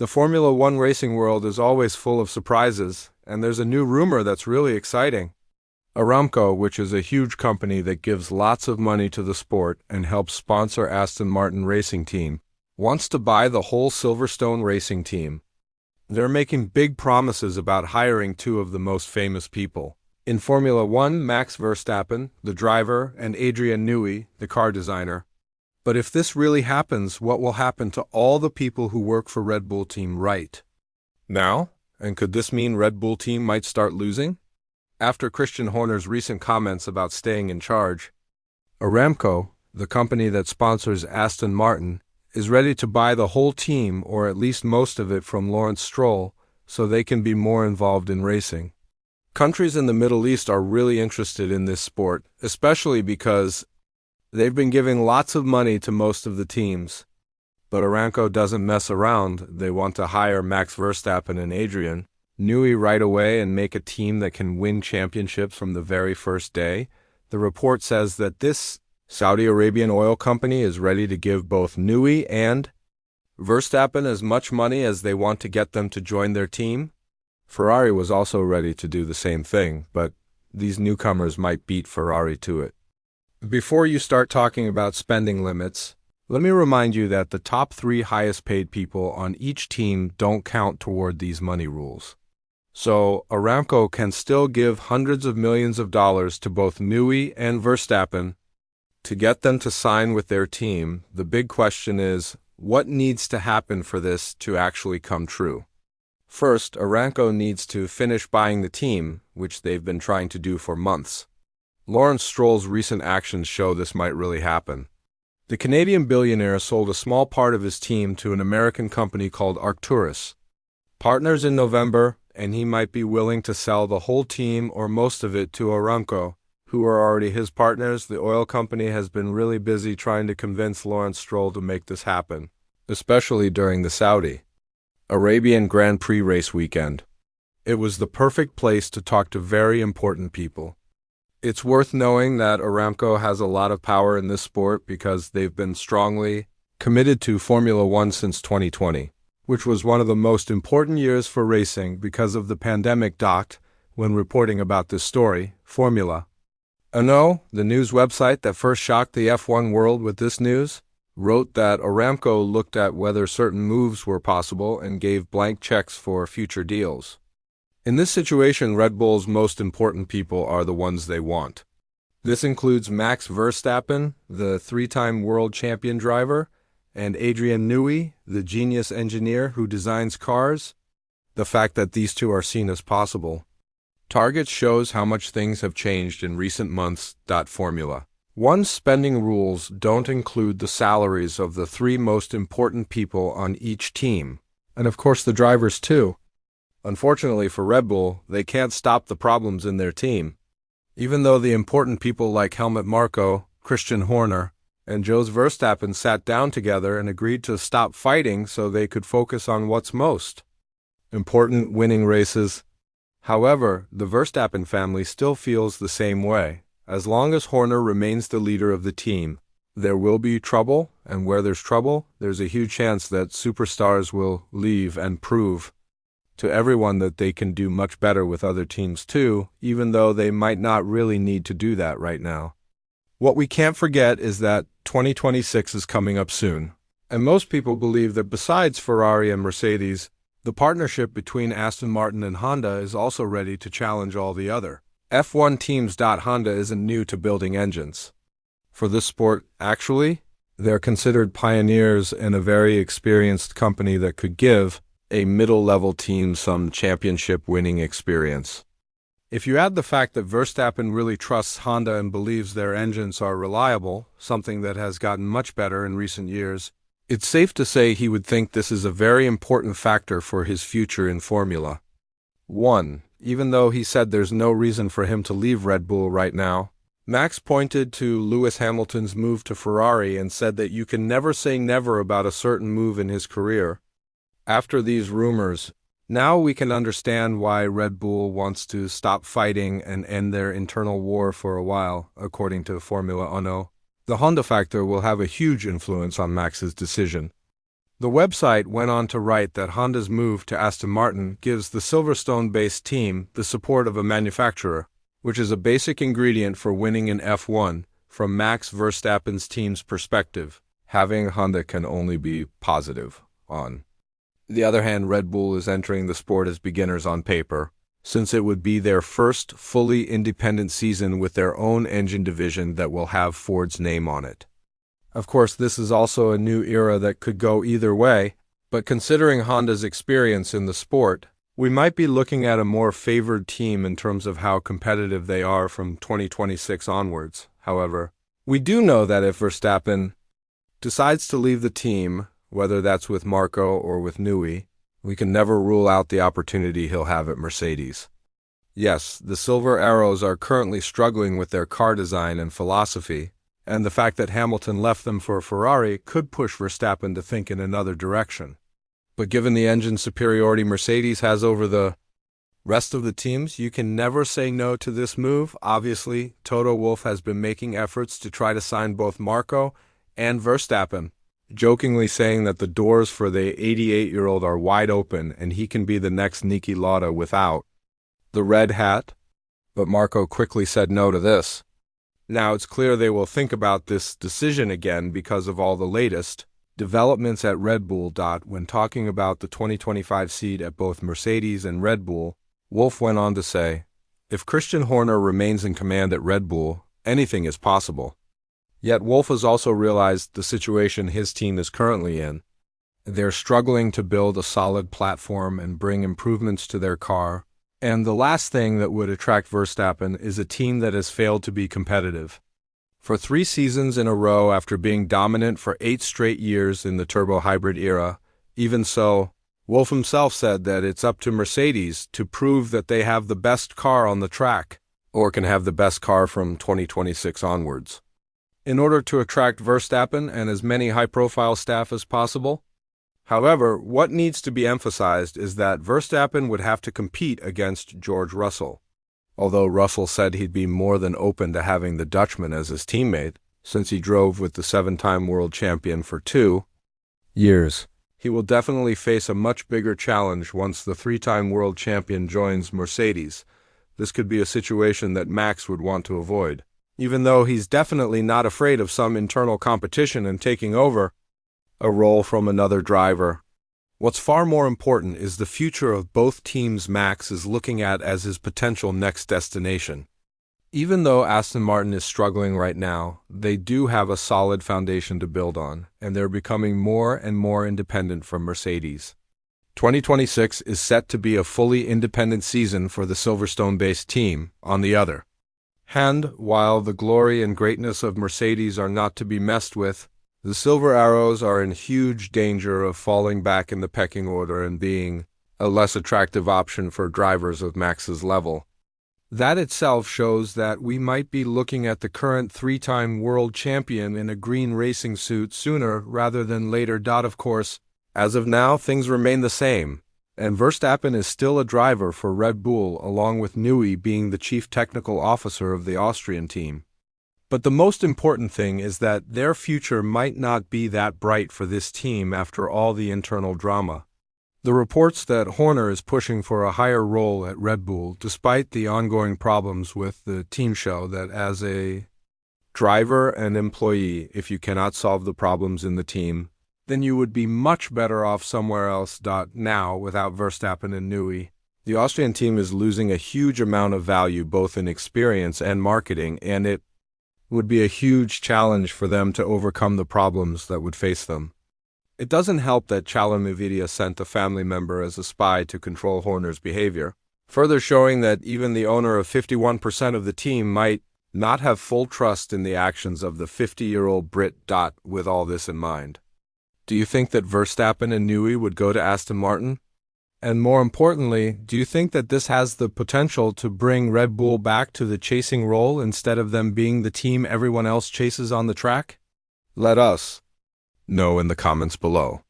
The Formula One racing world is always full of surprises, and there's a new rumor that's really exciting. Aramco, which is a huge company that gives lots of money to the sport and helps sponsor Aston Martin racing team, wants to buy the whole Silverstone racing team. They're making big promises about hiring two of the most famous people. In Formula One, Max Verstappen, the driver, and Adrian Newey, the car designer. But if this really happens, what will happen to all the people who work for Red Bull team right now? And could this mean Red Bull team might start losing? After Christian Horner's recent comments about staying in charge, Aramco, the company that sponsors Aston Martin, is ready to buy the whole team or at least most of it from Lawrence Stroll so they can be more involved in racing. Countries in the Middle East are really interested in this sport, especially because they've been giving lots of money to most of the teams. But Aramco doesn't mess around. They want to hire Max Verstappen and Adrian Newey right away and make a team that can win championships from the very first day. The report says that this Saudi Arabian oil company is ready to give both Newey and Verstappen as much money as they want to get them to join their team. Ferrari was also ready to do the same thing, but these newcomers might beat Ferrari to it. Before you start talking about spending limits, let me remind you that the top 3 highest paid people on each team don't count toward these money rules. So Aramco can still give hundreds of millions of dollars to both Newey and Verstappen to get them to sign with their team. The big question is, what needs to happen for this to actually come true? First, Aramco needs to finish buying the team, which they've been trying to do for months. Lawrence Stroll's recent actions show this might really happen. The Canadian billionaire sold a small part of his team to an American company called Arcturus. Partners in November, and he might be willing to sell the whole team or most of it to Aramco, who are already his partners. The oil company has been really busy trying to convince Lawrence Stroll to make this happen, especially during the Saudi Arabian Grand Prix race weekend. It was the perfect place to talk to very important people. It's worth knowing that Aramco has a lot of power in this sport because they've been strongly committed to Formula One since 2020, which was one of the most important years for racing because of the pandemic. When reporting about this story, Formula One, the news website that first shocked the F1 world with this news, wrote that Aramco looked at whether certain moves were possible and gave blank checks for future deals. In this situation, Red Bull's most important people are the ones they want. This includes Max Verstappen, the 3-time world champion driver, and Adrian Newey, the genius engineer who designs cars. The fact that these two are seen as possible targets shows how much things have changed in recent months. Formula One spending rules don't include the salaries of the 3 most important people on each team, and of course the drivers too. Unfortunately for Red Bull, they can't stop the problems in their team. Even though the important people like Helmut Marko, Christian Horner, and Jos Verstappen sat down together and agreed to stop fighting so they could focus on what's most important, winning races. However, the Verstappen family still feels the same way. As long as Horner remains the leader of the team, there will be trouble, and where there's trouble, there's a huge chance that superstars will leave and prove to everyone that they can do much better with other teams too, even though they might not really need to do that right now. What we can't forget is that 2026 is coming up soon, and most people believe that besides Ferrari and Mercedes, the partnership between Aston Martin and Honda is also ready to challenge all the other F1 teams. Honda isn't new to building engines for this sport. Actually, they're considered pioneers and a very experienced company that could give a middle-level team some championship-winning experience. If you add the fact that Verstappen really trusts Honda and believes their engines are reliable, something that has gotten much better in recent years, it's safe to say he would think this is a very important factor for his future in Formula One. Even though he said there's no reason for him to leave Red Bull right now, Max pointed to Lewis Hamilton's move to Ferrari and said that you can never say never about a certain move in his career. After these rumors, now we can understand why Red Bull wants to stop fighting and end their internal war for a while, according to Formula One. The Honda factor will have a huge influence on Max's decision. The website went on to write that Honda's move to Aston Martin gives the Silverstone-based team the support of a manufacturer, which is a basic ingredient for winning in F1 from Max Verstappen's team's perspective. Having Honda can only be positive. On the other hand, Red Bull is entering the sport as beginners on paper, since it would be their first fully independent season with their own engine division that will have Ford's name on it. Of course, this is also a new era that could go either way, but considering Honda's experience in the sport, we might be looking at a more favored team in terms of how competitive they are from 2026 onwards. However, we do know that if Verstappen decides to leave the team, whether that's with Marco or with Newey, we can never rule out the opportunity he'll have at Mercedes. Yes, the Silver Arrows are currently struggling with their car design and philosophy, and the fact that Hamilton left them for Ferrari could push Verstappen to think in another direction. But given the engine superiority Mercedes has over the rest of the teams, you can never say no to this move. Obviously, Toto Wolff has been making efforts to try to sign both Marco and Verstappen, jokingly saying that the doors for the 88-year-old are wide open and he can be the next Niki Lauda without the red hat. But Marco quickly said no to this. Now it's clear they will think about this decision again because of all the latest developments at Red Bull. When talking about the 2025 seat at both Mercedes and Red Bull, Wolff went on to say, if Christian Horner remains in command at Red Bull, anything is possible. Yet Wolff has also realized the situation his team is currently in. They're struggling to build a solid platform and bring improvements to their car. And the last thing that would attract Verstappen is a team that has failed to be competitive. For 3 seasons in a row after being dominant for 8 straight years in the turbo hybrid era, even so, Wolff himself said that it's up to Mercedes to prove that they have the best car on the track, or can have the best car from 2026 onwards. In order to attract Verstappen and as many high-profile staff as possible. However, what needs to be emphasized is that Verstappen would have to compete against George Russell. Although Russell said he'd be more than open to having the Dutchman as his teammate, since he drove with the 7-time world champion for 2 years. He will definitely face a much bigger challenge once the 3-time world champion joins Mercedes. This could be a situation that Max would want to avoid, even though he's definitely not afraid of some internal competition and taking over a role from another driver. What's far more important is the future of both teams Max is looking at as his potential next destination. Even though Aston Martin is struggling right now, they do have a solid foundation to build on, and they're becoming more and more independent from Mercedes. 2026 is set to be a fully independent season for the Silverstone-based team. On the other hand, while the glory and greatness of Mercedes are not to be messed with, the Silver Arrows are in huge danger of falling back in the pecking order and being a less attractive option for drivers of Max's level. That itself shows that we might be looking at the current 3-time world champion in a green racing suit sooner rather than later. Of course, as of now, things remain the same, and Verstappen is still a driver for Red Bull, along with Newey being the chief technical officer of the Austrian team. But the most important thing is that their future might not be that bright for this team after all the internal drama. The reports that Horner is pushing for a higher role at Red Bull, despite the ongoing problems with the team, show that as a driver and employee, if you cannot solve the problems in the team, then you would be much better off somewhere else. Now, without Verstappen and Newey, the Austrian team is losing a huge amount of value both in experience and marketing, and it would be a huge challenge for them to overcome the problems that would face them. It doesn't help that Chalamevidia sent a family member as a spy to control Horner's behavior, further showing that even the owner of 51% of the team might not have full trust in the actions of the 50-year-old Brit. With all this in mind, do you think that Verstappen and Newey would go to Aston Martin? And more importantly, do you think that this has the potential to bring Red Bull back to the chasing role instead of them being the team everyone else chases on the track? Let us know in the comments below.